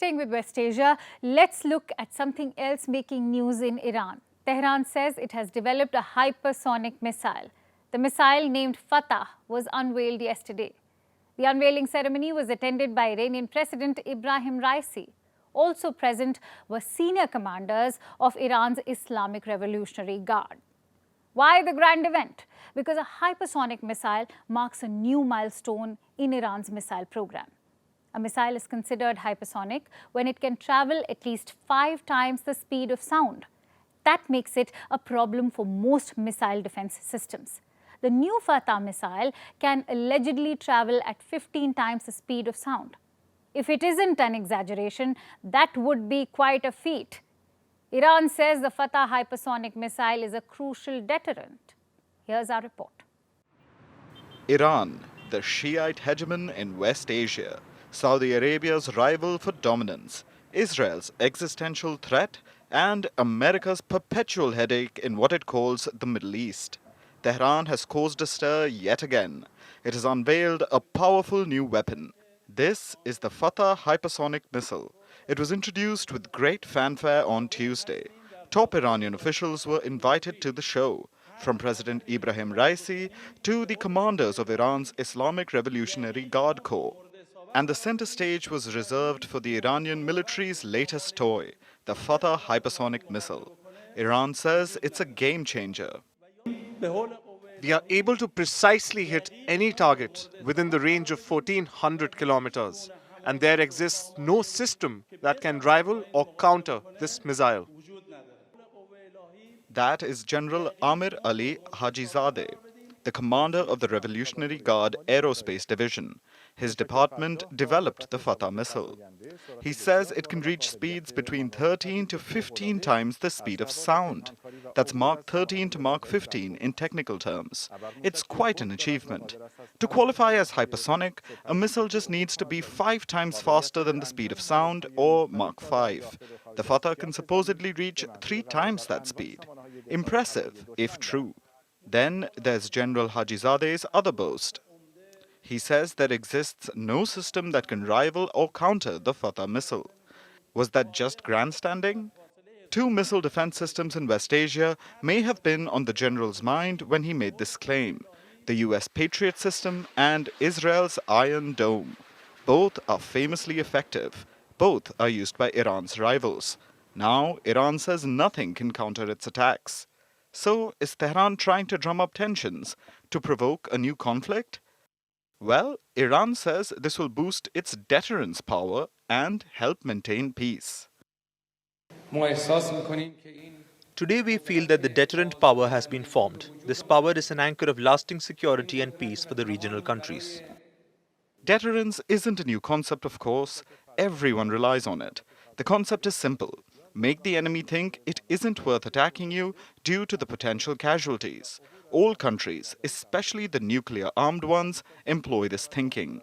Staying with West Asia, let's look at something else making news in Iran. Tehran says it has developed a hypersonic missile. The missile, named Fattah, was unveiled yesterday. The unveiling ceremony was attended by Iranian President Ibrahim Raisi. Also present were senior commanders of Iran's Islamic Revolutionary Guard. Why the grand event? Because a hypersonic missile marks a new milestone in Iran's missile program. A missile is considered hypersonic when it can travel at least 5 times the speed of sound. That makes it a problem for most missile defense systems. The new Fattah missile can allegedly travel at 15 times the speed of sound. If it isn't an exaggeration, that would be quite a feat. Iran says the Fattah hypersonic missile is a crucial deterrent. Here's our report. Iran, the Shiite hegemon in West Asia, Saudi Arabia's rival for dominance, Israel's existential threat, and America's perpetual headache in what it calls the Middle East. Tehran has caused a stir yet again. It has unveiled a powerful new weapon. This is the Fattah hypersonic missile. It was introduced with great fanfare on Tuesday. Top Iranian officials were invited to the show, from President Ibrahim Raisi to the commanders of Iran's Islamic Revolutionary Guard Corps. And the center stage was reserved for the Iranian military's latest toy, the Fattah hypersonic missile. Iran says it's a game changer. We are able to precisely hit any target within the range of 1400 kilometers, and there exists no system that can rival or counter this missile. That is General Amir Ali Hajizadeh, the commander of the Revolutionary Guard Aerospace Division. His department developed the Fattah missile. He says it can reach speeds between 13 to 15 times the speed of sound. That's Mach 13 to Mach 15 in technical terms. It's quite an achievement. To qualify as hypersonic, a missile just needs to be 5 times faster than the speed of sound, or Mach 5. The Fattah can supposedly reach 3 times that speed. Impressive, if true. Then there's General Hajizadeh's other boast. He says there exists no system that can rival or counter the Fattah missile. Was that just grandstanding? 2 missile defense systems in West Asia may have been on the general's mind when he made this claim: the US Patriot system and Israel's Iron Dome. Both are famously effective. Both are used by Iran's rivals. Now, Iran says nothing can counter its attacks. So, is Tehran trying to drum up tensions to provoke a new conflict? Well, Iran says this will boost its deterrence power and help maintain peace. Today we feel that the deterrent power has been formed. This power is an anchor of lasting security and peace for the regional countries. Deterrence isn't a new concept, of course. Everyone relies on it. The concept is simple. Make the enemy think it isn't worth attacking you due to the potential casualties. All countries, especially the nuclear-armed ones, employ this thinking.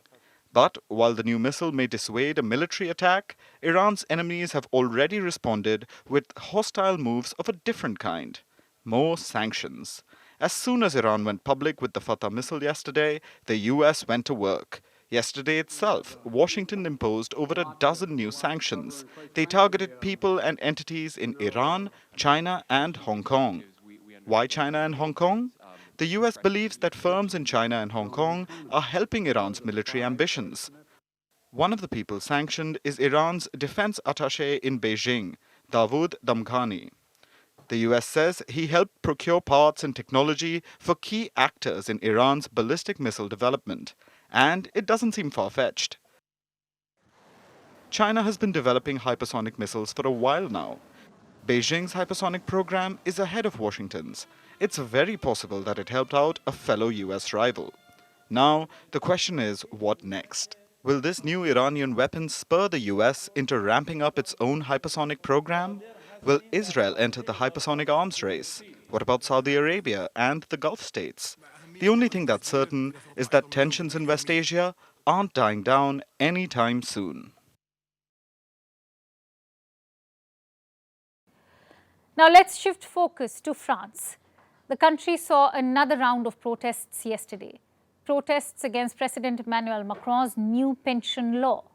But while the new missile may dissuade a military attack, Iran's enemies have already responded with hostile moves of a different kind: more sanctions. As soon as Iran went public with the Fattah missile yesterday, the US went to work. Yesterday itself, Washington imposed over a dozen new sanctions. They targeted people and entities in Iran, China, and Hong Kong. Why China and Hong Kong? The US believes that firms in China and Hong Kong are helping Iran's military ambitions. One of the people sanctioned is Iran's defense attaché in Beijing, Dawood Damghani. The US says he helped procure parts and technology for key actors in Iran's ballistic missile development. And it doesn't seem far-fetched. China has been developing hypersonic missiles for a while now. Beijing's hypersonic program is ahead of Washington's. It's very possible that it helped out a fellow US rival. Now, the question is, what next? Will this new Iranian weapon spur the US into ramping up its own hypersonic program? Will Israel enter the hypersonic arms race? What about Saudi Arabia and the Gulf states? The only thing that's certain is that tensions in West Asia aren't dying down anytime soon. Now let's shift focus to France. The country saw another round of protests yesterday. Protests against President Emmanuel Macron's new pension law.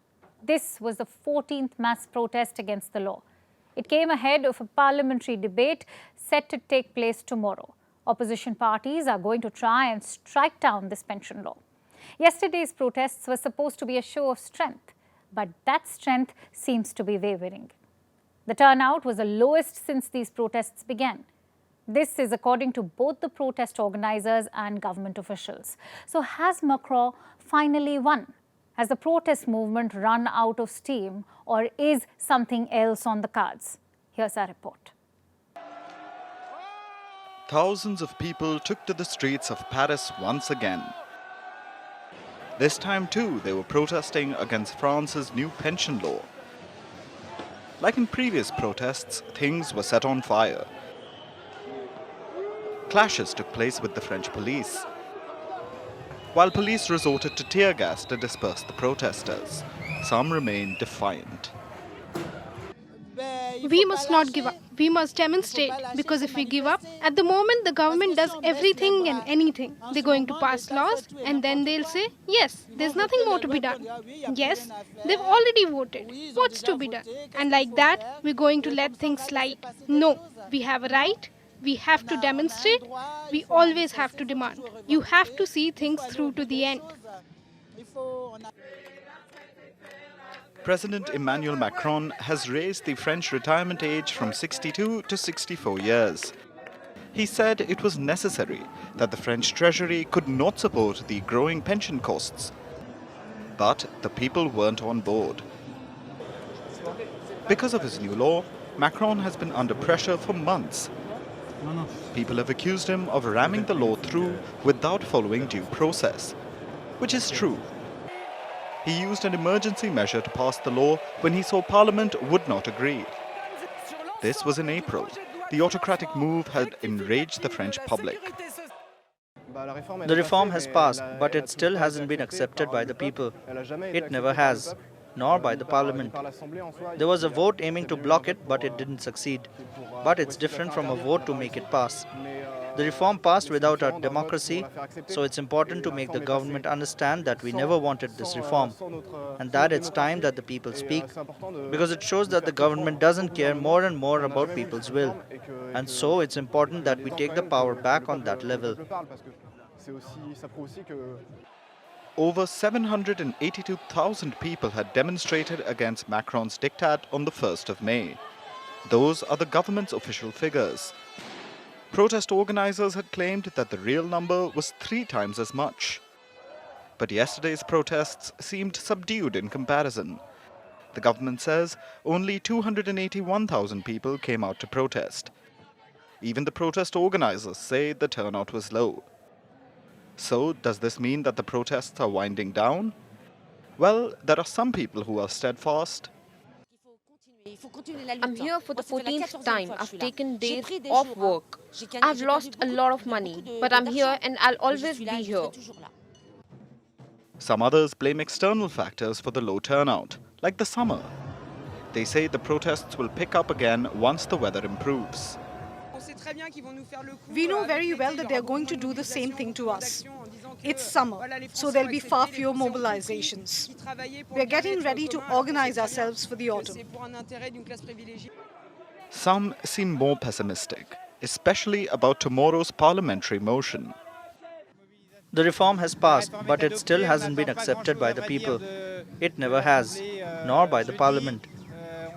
This was the 14th mass protest against the law. It came ahead of a parliamentary debate set to take place tomorrow. Opposition parties are going to try and strike down this pension law. Yesterday's protests were supposed to be a show of strength, but that strength seems to be wavering. The turnout was the lowest since these protests began. This is according to both the protest organizers and government officials. So has Macron finally won? Has the protest movement run out of steam, or is something else on the cards? Here's our report. Thousands of people took to the streets of Paris once again. This time too, they were protesting against France's new pension law. Like in previous protests, things were set on fire. Clashes took place with the French police, while police resorted to tear gas to disperse the protesters. Some remained defiant. We must not give up. We must demonstrate, because if we give up, at the moment the government does everything and anything. They're going to pass laws and then they'll say, yes, there's nothing more to be done. Yes, they've already voted. What's to be done? And like that, we're going to let things slide. No, we have a right. We have to demonstrate. We always have to demand. You have to see things through to the end. President Emmanuel Macron has raised the French retirement age from 62 to 64 years. He said it was necessary, that the French treasury could not support the growing pension costs. But the people weren't on board. Because of his new law, Macron has been under pressure for months. People have accused him of ramming the law through without following due process, which is true. He used an emergency measure to pass the law when he saw Parliament would not agree. This was in April. The autocratic move had enraged the French public. The reform has passed, but it still hasn't been accepted by the people. It never has, nor by the parliament. There was a vote aiming to block it, but it didn't succeed. But it's different from a vote to make it pass. The reform passed without our democracy, so it's important to make the government understand that we never wanted this reform, and that it's time that the people speak, because it shows that the government doesn't care more and more about people's will, and so it's important that we take the power back on that level. Over 782,000 people had demonstrated against Macron's diktat on the 1st of May. Those are the government's official figures. Protest organizers had claimed that the real number was 3 times as much. But yesterday's protests seemed subdued in comparison. The government says only 281,000 people came out to protest. Even the protest organizers say the turnout was low. So, does this mean that the protests are winding down? Well, there are some people who are steadfast. I'm here for the 14th time. I've taken days off work. I've lost a lot of money, but I'm here and I'll always be here. Some others blame external factors for the low turnout, like the summer. They say the protests will pick up again once the weather improves. We know very well that they're going to do the same thing to us. It's summer, so there'll be far fewer mobilizations. We're getting ready to organize ourselves for the autumn. Some seem more pessimistic, especially about tomorrow's parliamentary motion. The reform has passed, but it still hasn't been accepted by the people. It never has, nor by the parliament.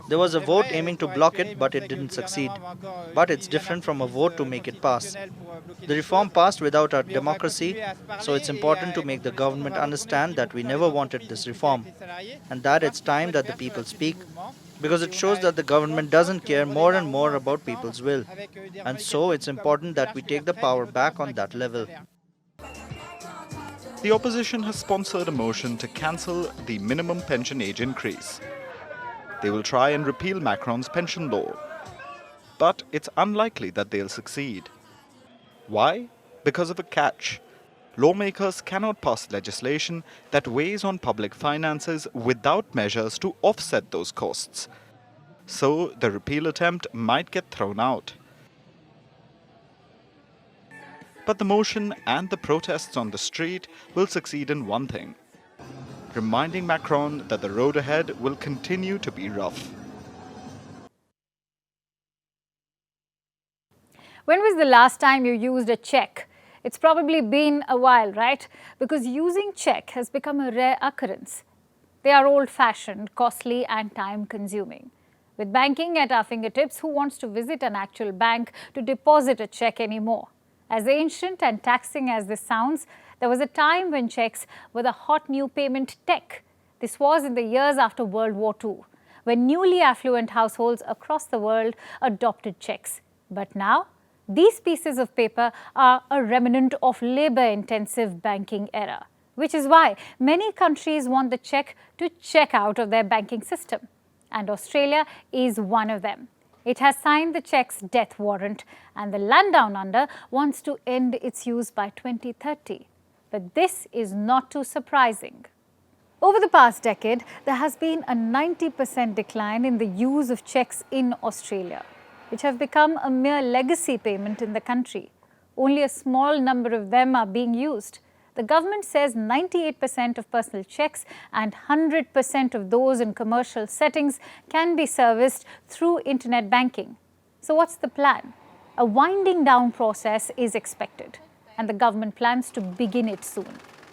There was a vote aiming to block it, but it didn't succeed. But it's different from a vote to make it pass. The reform passed without our democracy, so it's important to make the government understand that we never wanted this reform, and that it's time that the people speak, because it shows that the government doesn't care more and more about people's will, and so it's important that we take the power back on that level. The opposition has sponsored a motion to cancel the minimum pension age increase. They will try and repeal Macron's pension law. But it's unlikely that they'll succeed. Why? Because of a catch. Lawmakers cannot pass legislation that weighs on public finances without measures to offset those costs. So the repeal attempt might get thrown out. But the motion and the protests on the street will succeed in one thing: reminding Macron that the road ahead will continue to be rough. When was the last time you used a check? It's probably been a while, right? Because using check has become a rare occurrence. They are old-fashioned, costly and time-consuming. With banking at our fingertips, who wants to visit an actual bank to deposit a check anymore? As ancient and taxing as this sounds, there was a time when checks were the hot new payment tech. This was in the years after World War II, when newly affluent households across the world adopted checks. But now, these pieces of paper are a remnant of labor-intensive banking era, which is why many countries want the check to check out of their banking system. And Australia is one of them. It has signed the check's death warrant, and the land down under wants to end its use by 2030. But this is not too surprising. Over the past decade, there has been a 90% decline in the use of checks in Australia, which have become a mere legacy payment in the country. Only a small number of them are being used. The government says 98% of personal checks and 100% of those in commercial settings can be serviced through internet banking. So what's the plan? A winding down process is expected, and the government plans to begin it soon.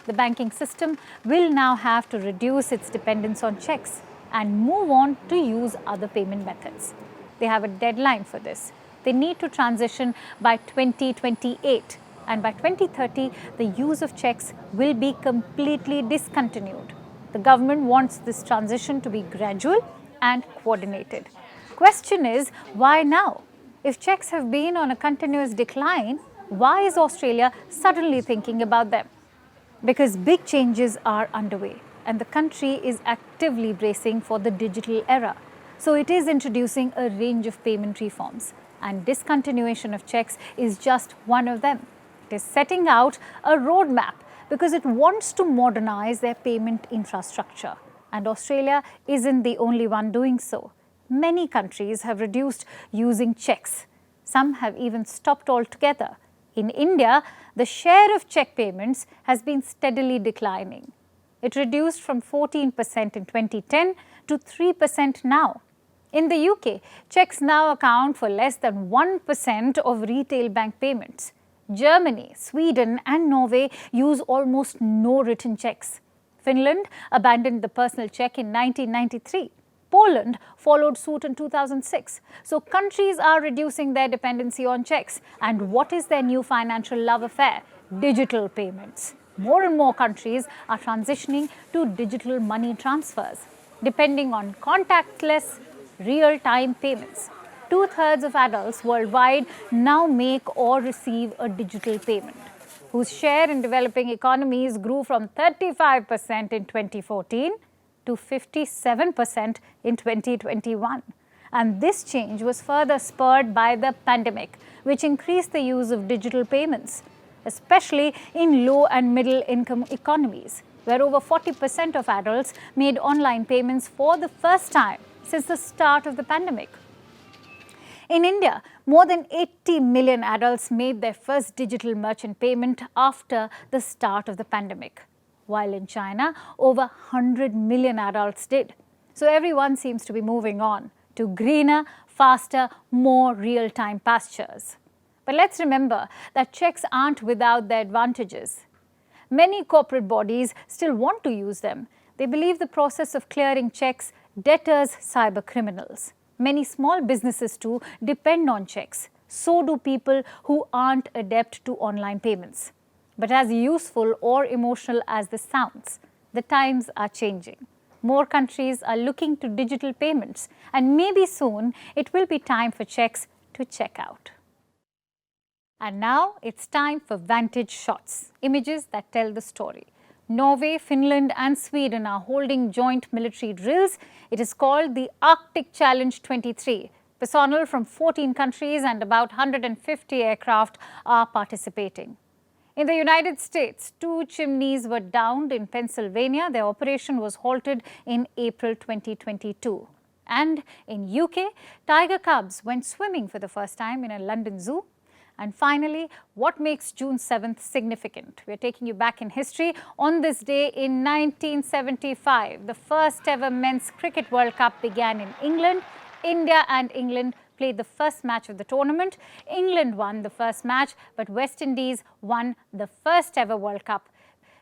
The banking system will now have to reduce its dependence on checks and move on to use other payment methods. They have a deadline for this. They need to transition by 2028, and by 2030, the use of checks will be completely discontinued. The government wants this transition to be gradual and coordinated. Question is, why now? If checks have been on a continuous decline, why is Australia suddenly thinking about them? Because big changes are underway, and the country is actively bracing for the digital era. So it is introducing a range of payment reforms, and discontinuation of checks is just one of them. It is setting out a roadmap because it wants to modernize their payment infrastructure, and Australia isn't the only one doing so. Many countries have reduced using checks. Some have even stopped altogether. In India, the share of check payments has been steadily declining. It reduced from 14% in 2010 to 3% now. In the UK, checks now account for less than 1% of retail bank payments. Germany, Sweden and Norway use almost no written checks. Finland abandoned the personal check in 1993. Poland followed suit in 2006. So countries are reducing their dependency on checks. And what is their new financial love affair? Digital payments. More and more countries are transitioning to digital money transfers, depending on contactless, real-time payments. 2/3 of adults worldwide now make or receive a digital payment, whose share in developing economies grew from 35% in 2014 to 57% in 2021. And this change was further spurred by the pandemic, which increased the use of digital payments, especially in low and middle income economies, where over 40% of adults made online payments for the first time since the start of the pandemic. In India, more than 80 million adults made their first digital merchant payment after the start of the pandemic, while in China, over 100 million adults did. So everyone seems to be moving on to greener, faster, more real-time pastures. But let's remember that checks aren't without their advantages. Many corporate bodies still want to use them. They believe the process of clearing checks deters cyber criminals. Many small businesses too depend on checks. So do people who aren't adept to online payments. But as useful or emotional as this sounds, the times are changing. More countries are looking to digital payments, and maybe soon it will be time for checks to check out. And now it's time for Vantage shots, images that tell the story. Norway, Finland and Sweden are holding joint military drills. It is called the Arctic Challenge 23. Personnel from 14 countries and about 150 aircraft are participating. In the United States, 2 chimneys were downed in Pennsylvania. Their operation was halted in April 2022. And in UK, tiger cubs went swimming for the first time in a London zoo. And finally, what makes June 7th significant? We're taking you back in history. On this day in 1975, the first ever Men's Cricket World Cup began in England. India and England played the first match of the tournament. England won the first match, but West Indies won the first ever World Cup.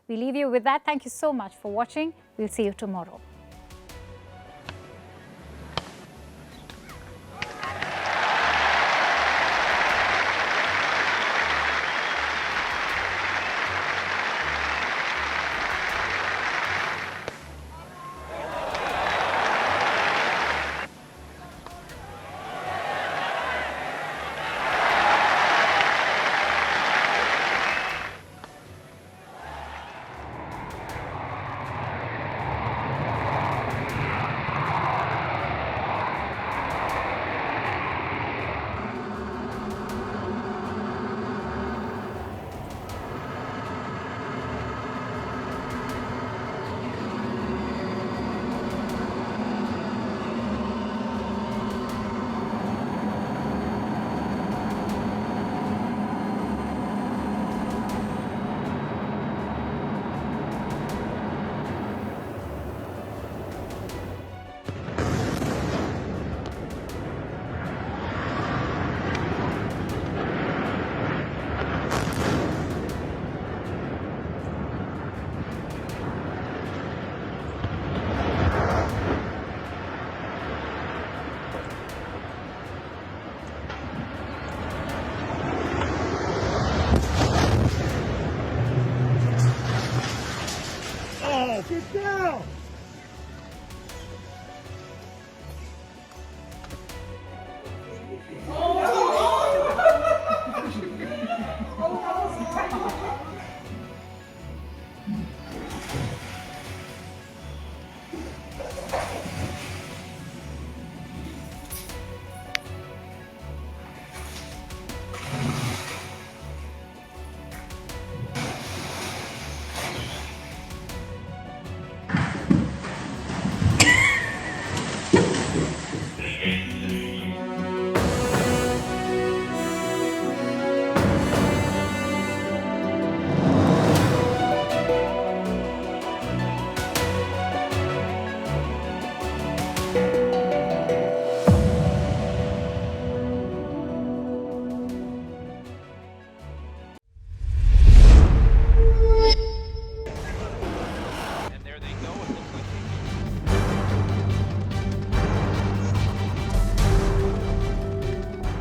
We leave you with that. Thank you so much for watching. We'll see you tomorrow. Get down!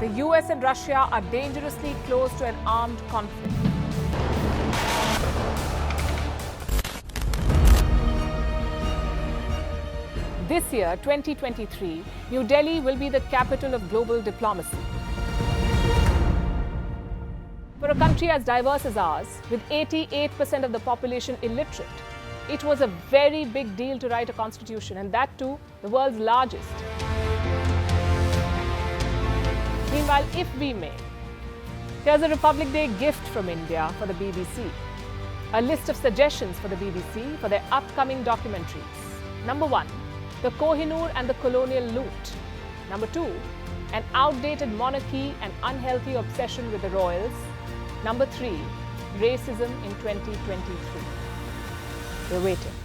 The US and Russia are dangerously close to an armed conflict. This year, 2023, New Delhi will be the capital of global diplomacy. For a country as diverse as ours, with 88% of the population illiterate, it was a very big deal to write a constitution, and that too, the world's largest. Meanwhile, if we may, here's a Republic Day gift from India for the BBC. A list of suggestions for the BBC for their upcoming documentaries. Number 1, the Kohinoor and the colonial loot. Number 2, an outdated monarchy and unhealthy obsession with the royals. Number 3, racism in 2023. We're waiting.